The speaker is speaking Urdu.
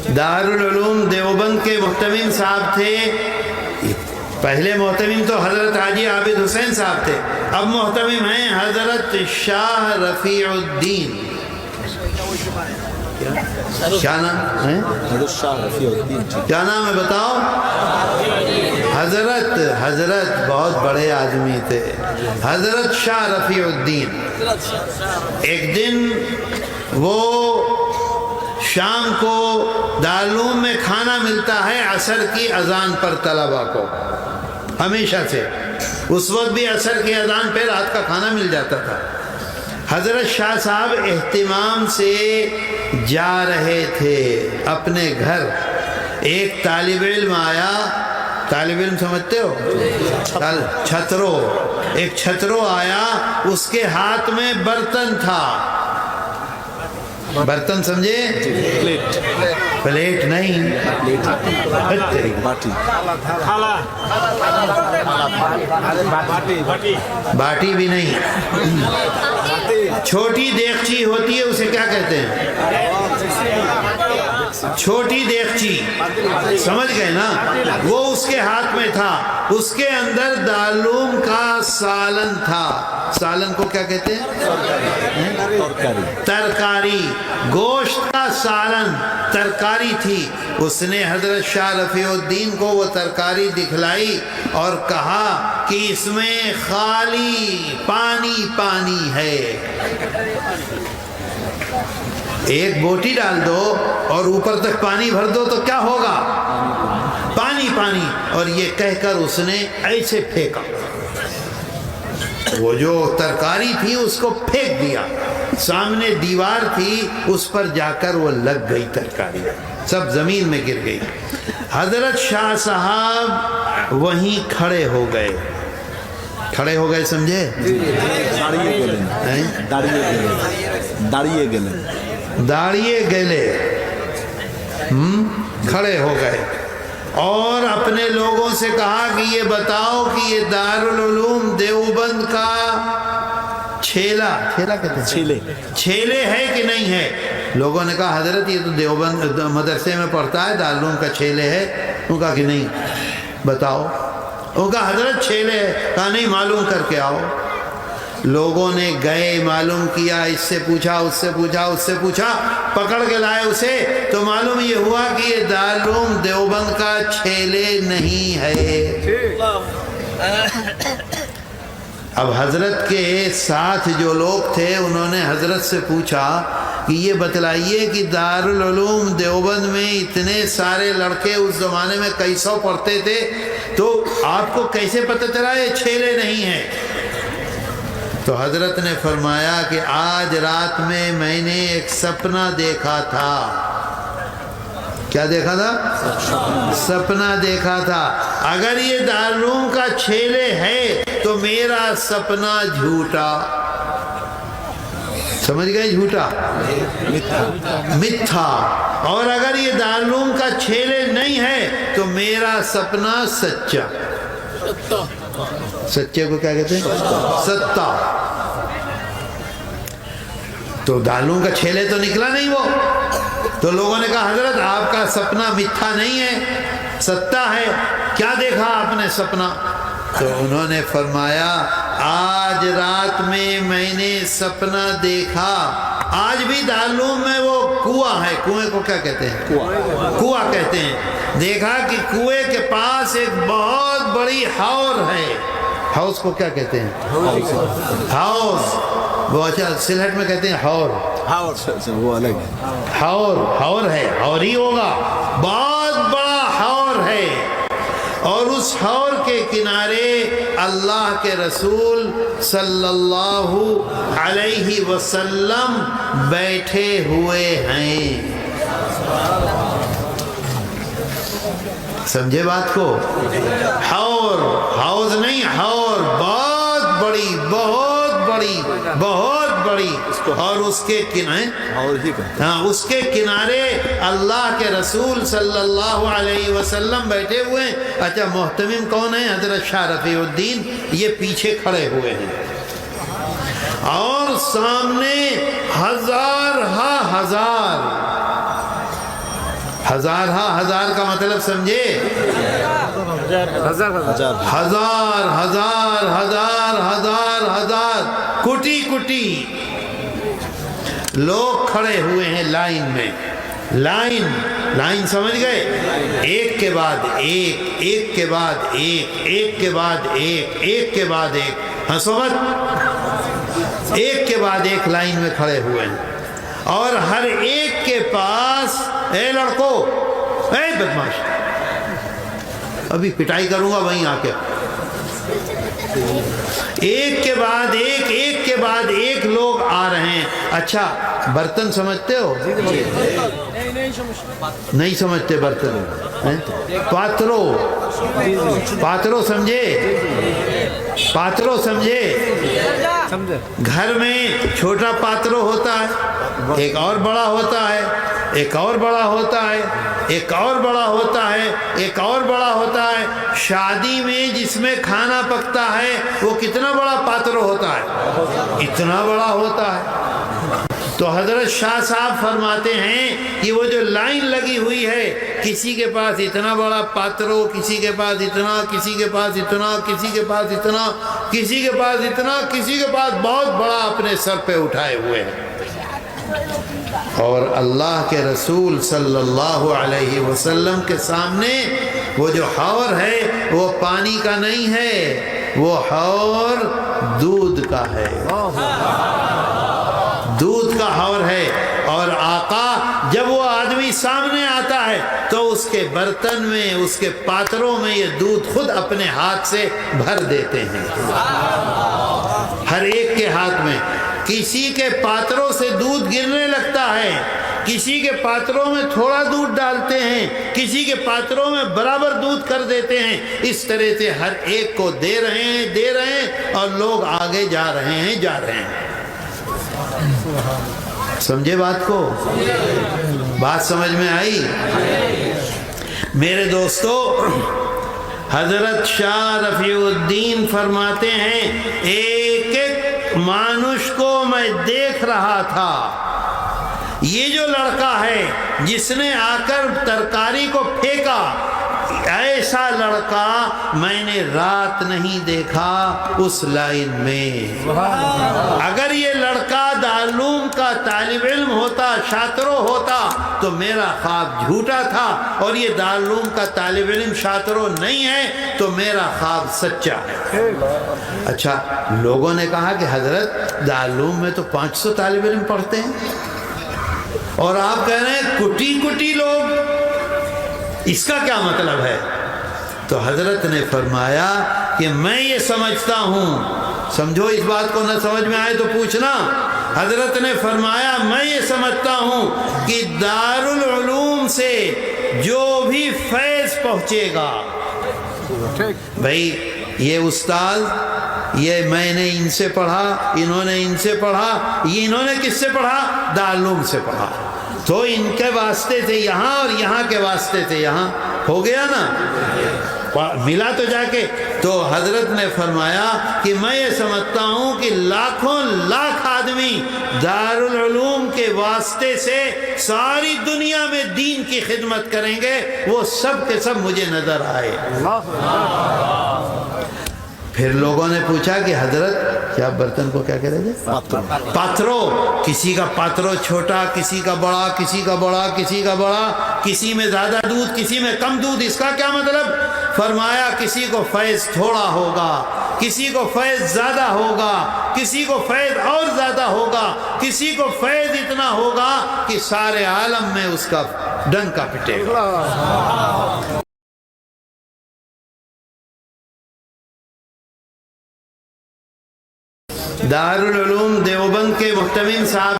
دارul Uloom دیوبند کے محتمم صاحب تھے. پہلے محتمم تو حضرت حاجی عابد حسین صاحب تھے، اب محتمم ہیں حضرت شاہ رفیع الدین. کیا نام ہے؟ حضرت شاہ رفیع الدین. کیا نام ہے بتاؤ؟ حضرت بہت بڑے آدمی تھے، حضرت شاہ رفیع الدین. ایک دن وہ شام کو دارالعلوم میں کھانا ملتا ہے عصر کی اذان پر طلبہ کو، ہمیشہ سے اس وقت بھی عصر کی اذان پہ رات کا کھانا مل جاتا تھا. حضرت شاہ صاحب اہتمام سے جا رہے تھے اپنے گھر. ایک طالب علم آیا، طالب علم سمجھتے ہو؟ چھترو. ایک چھترو آیا، اس کے ہاتھ میں برتن تھا. برتن سمجھے؟ پلیٹ نہیں، باٹی بھی نہیں، چھوٹی دیگچی ہوتی ہے، اسے کیا کہتے ہیں؟ چھوٹی دیگچی، سمجھ گئے نا؟ وہ اس کے ہاتھ میں تھا. اس کے اندر دارالعلوم کا سالن تھا. سالن کو کیا کہتے ہیں؟ ترکاری. گوشت کا سالن، ترکاری تھی. اس نے حضرت شاہ رفیع الدین کو وہ ترکاری دکھلائی اور کہا کہ اس میں خالی پانی پانی ہے. ایک بوٹی ڈال دو اور اوپر تک پانی بھر دو تو کیا ہوگا؟ پانی پانی. اور یہ کہہ کر اس نے ایسے پھینکا. وہ جو ترکاری تھی اس کو پھینک دیا. سامنے دیوار تھی، اس پر جا کر وہ لگ گئی ترکاری، سب زمین میں گر گئی. حضرت شاہ صاحب وہیں کھڑے ہو گئے. کھڑے ہو گئے سمجھے؟ داڑیے گلے کھڑے ہو گئے اور اپنے لوگوں سے کہا کہ یہ بتاؤ کہ یہ دارالعلوم دیوبند کا چھیلا کہتے ہیں، چھیلے ہے کہ نہیں ہے؟ لوگوں نے کہا حضرت یہ تو دیوبند مدرسے میں پڑھتا ہے، دارالعلوم کا چھیلے ہے. انہوں نے کہا کہ نہیں. بتاؤ. انہوں نے کہا حضرت چھیلے ہے. کہا نہیں، معلوم کر کے آؤ. لوگوں نے گئے، معلوم کیا، اس سے پوچھا، اس سے پوچھا، اس سے پوچھا، پکڑ کے لائے اسے. تو معلوم یہ ہوا کہ یہ دارالعلوم دیوبند کا چھیلے نہیں ہے. اب حضرت کے ساتھ جو لوگ تھے انہوں نے حضرت سے پوچھا کہ یہ بتلائیے کہ دارالعلوم دیوبند میں اتنے سارے لڑکے اس زمانے میں کئی سو پڑھتے تھے، تو آپ کو کیسے پتہ چلا یہ چھیلے نہیں ہیں؟ تو حضرت نے فرمایا کہ آج رات میں نے ایک سپنا دیکھا تھا. کیا دیکھا تھا؟ سپنا دیکھا تھا. اگر یہ دارالعلوم کا چھیلے ہے تو میرا سپنا جھوٹا. سمجھ گئے؟ جھوٹا، متھا. اور اگر یہ دارالعلوم کا چھیلے نہیں ہے تو میرا سپنا سچا. سچے کو کیا کہتے ہیں؟ ستا. تو دارالعلوم کا چھیلے تو نکلا نہیں وہ. تو لوگوں نے کہا حضرت آپ کا سپنا متھا نہیں ہے، ستا ہے. کیا دیکھا آپ نے سپنا؟ تو انہوں نے فرمایا آج رات میں نے سپنا دیکھا. آج بھی دارالعلوم میں وہ کنواں ہے، کنویں کو کیا کہتے ہیں؟ کنواں کہتے ہیں. دیکھا کہ کنویں کے پاس ایک بہت بڑی حور ہے. ہاؤس کو کیا کہتے ہیں؟ ہاؤس. وہ اچھا سلہٹ میں کہتے ہیں حور. وہ الگ حور ہے، حور ہی ہوگا. بہت بڑا حور ہے. اور اس حور کے کنارے اللہ کے رسول صلی اللہ علیہ وسلم بیٹھے ہوئے ہیں. سمجھے بات کو؟ حور، ہاؤس نہیں، حور بہت بڑی، بہت بڑی، بہت بڑی. اور اس کے کنارے، ہاں اس کے کنارے اللہ کے رسول صلی اللہ علیہ وسلم بیٹھے ہوئے ہیں. اچھا محتمم کون ہے؟ حضرت شاہ رفیع الدین. یہ پیچھے کھڑے ہوئے ہیں اور سامنے ہزار ہزار کا مطلب سمجھے؟ ہزار کٹی کٹی لوگ کھڑے ہوئے ہیں لائن میں. لائن سمجھ گئے؟ ایک کے بعد ایک، ایک کے بعد ایک، ایک کے بعد ایک، ایک کے بعد ایک، ہنسو مت، ایک کے بعد ایک لائن میں کھڑے ہوئے ہیں. اور ہر ایک کے پاس، اے لڑکو، اے بدماش، ابھی پٹائی کروں گا وہیں آ کے. ایک کے بعد ایک، ایک کے بعد ایک لوگ آ رہے ہیں. اچھا برتن سمجھتے ہو؟ نہیں سمجھتے برتن؟ پاترو سمجھے؟ پاترو سمجھے؟ گھر میں چھوٹا پاترو ہوتا ہے، ایک اور بڑا ہوتا ہے، ایک اور بڑا ہوتا ہے، ایک اور بڑا ہوتا ہے، ایک اور بڑا ہوتا ہے. شادی میں جس میں کھانا پکتا ہے وہ کتنا بڑا پاترو ہوتا ہے؟ اتنا بڑا ہوتا ہے. تو حضرت شاہ صاحب فرماتے ہیں کہ وہ جو لائن لگی ہوئی ہے، کسی کے پاس اتنا بڑا پاترو، کسی کے پاس اتنا، کسی کے پاس اتنا، کسی کے پاس اتنا، کسی کے پاس اتنا، کسی کے پاس بہت بڑا اپنے سر پہ اٹھائے ہوئے ہیں. اور اللہ کے رسول صلی اللہ علیہ وسلم کے سامنے وہ جو حور ہے وہ پانی کا نہیں ہے، وہ حور دودھ کا ہے، دودھ کا حور ہے. اور آقا جب وہ آدمی سامنے آتا ہے تو اس کے برتن میں، اس کے پاتروں میں یہ دودھ خود اپنے ہاتھ سے بھر دیتے ہیں، ہر ایک کے ہاتھ میں. کسی کے پاتروں سے دودھ گرنے لگتا ہے، کسی کے پاتروں میں تھوڑا دودھ ڈالتے ہیں، کسی کے پاتروں میں برابر دودھ کر دیتے ہیں. اس طرح سے ہر ایک کو دے رہے ہیں اور لوگ آگے جا رہے ہیں. سمجھے بات کو؟ بات سمجھ میں آئی؟ میرے دوستو، حضرت شاہ رفیع الدین فرماتے ہیں ایک ایک مانوش کو میں دیکھ رہا تھا. یہ جو لڑکا ہے جس نے آ کر ترکاری کو پھینکا، ایسا لڑکا میں نے رات نہیں دیکھا اس لائن میں. اگر یہ لڑکا دارالعلوم کا طالب علم ہوتا، شاطرو ہوتا، تو میرا خواب جھوٹا تھا، اور یہ دارالعلوم کا طالب علم شاطرو نہیں ہے تو میرا خواب سچا ہے. اچھا لوگوں نے کہا کہ حضرت دارالعلوم میں تو 500 طالب علم پڑھتے ہیں اور آپ کہہ رہے ہیں کٹی کٹی لوگ، اس کا کیا مطلب ہے؟ تو حضرت نے فرمایا کہ میں یہ سمجھتا ہوں، سمجھو اس بات کو، نہ سمجھ میں آئے تو پوچھنا. حضرت نے فرمایا میں یہ سمجھتا ہوں کہ دارالعلوم سے جو بھی فیض پہنچے گا، بھائی یہ استاد، یہ میں نے ان سے پڑھا، انہوں نے ان سے پڑھا، یہ انہوں نے کس سے پڑھا؟ دارالعلوم سے پڑھا، تو ان کے واسطے سے یہاں اور یہاں کے واسطے سے یہاں، ہو گیا نا، ملا تو جا کے. تو حضرت نے فرمایا کہ میں یہ سمجھتا ہوں کہ لاکھوں لاکھ آدمی دارالعلوم کے واسطے سے ساری دنیا میں دین کی خدمت کریں گے، وہ سب کے سب مجھے نظر آئے. پھر لوگوں نے پوچھا کہ حضرت کیا برتن کو کیا کہہ رہے تھے؟ پاترو. کسی کا پاترو چھوٹا، کسی کا بڑا، کسی کا بڑا، کسی کا بڑا، کسی میں زیادہ دودھ، کسی میں کم دودھ. اس کا کیا مطلب؟ فرمایا کسی کو فیض تھوڑا ہوگا، کسی کو فیض زیادہ ہوگا، کسی کو فیض اور زیادہ ہوگا، کسی کو فیض اتنا ہوگا کہ سارے عالم میں اس کا ڈنکا پٹے گا. دارالعلوم دیوبند کے محتمم صاحب